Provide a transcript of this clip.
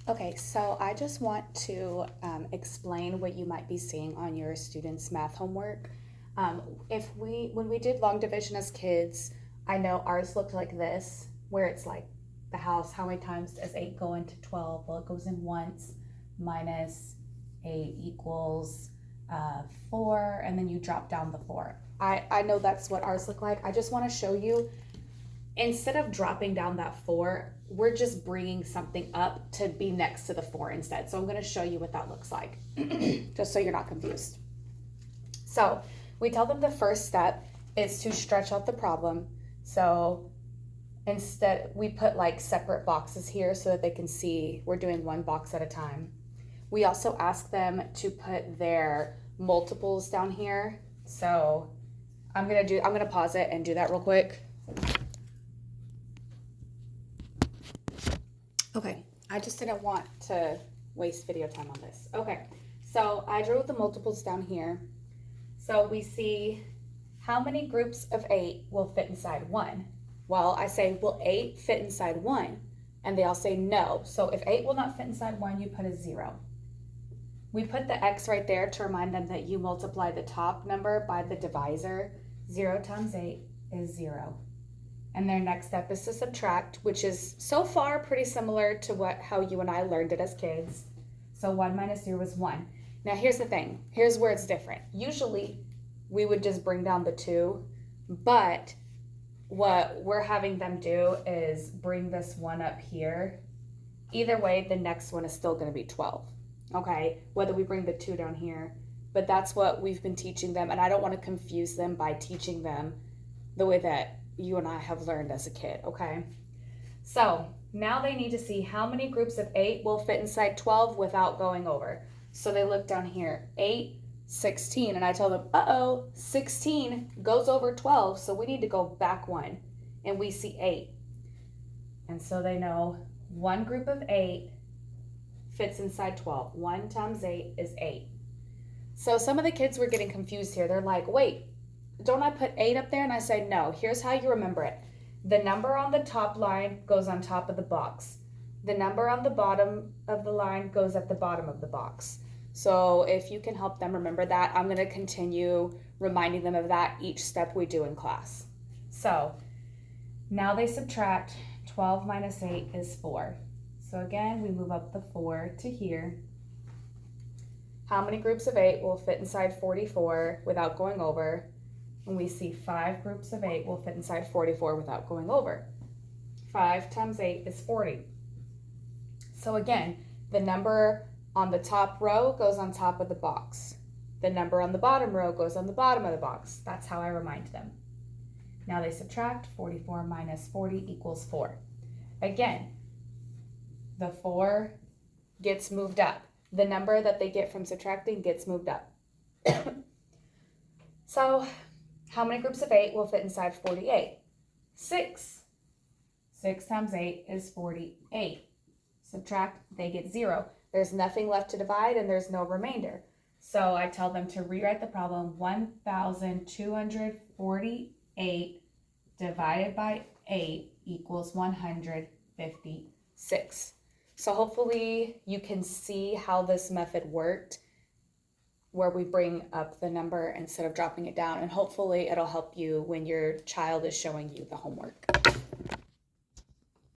Okay, so I just want to explain what you might be seeing on your students' math homework. When we did long division as kids, I know ours looked like this, where it's like the house, how many times does 8 go into 12? Well, it goes in once, minus 8 equals 4, and then you drop down the 4. I know that's what ours look like. I just want to show you, instead of dropping down that 4, we're just bringing something up to be next to the 4 instead. So I'm going to show you what that looks like, just so you're not confused. So we tell them the first step is to stretch out the problem. So instead, we put like separate boxes here so that they can see we're doing one box at a time. We also ask them to put their multiples down here. So I'm gonna pause it and do that real quick. Okay, I just didn't want to waste video time on this. Okay, so I drew the multiples down here. So we see how many groups of 8 will fit inside 1. Well, I say, will 8 fit inside 1? And they all say no. So if 8 will not fit inside 1, you put a 0. We put the X right there to remind them that you multiply the top number by the divisor. 0 times 8 is 0. And their next step is to subtract, which is so far pretty similar to how you and I learned it as kids. So 1 minus 0 is 1. Now here's the thing. Here's where it's different. Usually we would just bring down the 2, but what we're having them do is bring this 1 up here. Either way, the next one is still going to be 12. Okay, whether we bring the 2 down here, but that's what we've been teaching them, and I don't want to confuse them by teaching them the way that you and I have learned as a kid, okay? So now they need to see how many groups of 8 will fit inside 12 without going over. So they look down here, 8, 16, and I tell them, uh-oh, 16 goes over 12, so we need to go back 1, and we see 8. And so they know one group of 8 fits inside 12. 1 times 8 is 8. So some of the kids were getting confused here. They're like, wait, don't I put 8 up there? And I say, no, here's how you remember it. The number on the top line goes on top of the box. The number on the bottom of the line goes at the bottom of the box. So if you can help them remember that, I'm going to continue reminding them of that each step we do in class. So now they subtract. 12 minus 8 is 4. So again, we move up the 4 to here. How many groups of 8 will fit inside 44 without going over? And we see 5 groups of 8 will fit inside 44 without going over. 5 times 8 is 40. So again, the number on the top row goes on top of the box. The number on the bottom row goes on the bottom of the box. That's how I remind them. Now they subtract. 44 minus 40 equals 4. Again, the 4 gets moved up. The number that they get from subtracting gets moved up. So how many groups of 8 will fit inside 48? 6. 6 times 8 is 48. Subtract, they get 0. There's nothing left to divide and there's no remainder. So I tell them to rewrite the problem. 1,248 divided by 8 equals 156. So hopefully you can see how this method worked, where we bring up the number instead of dropping it down, and hopefully it'll help you when your child is showing you the homework.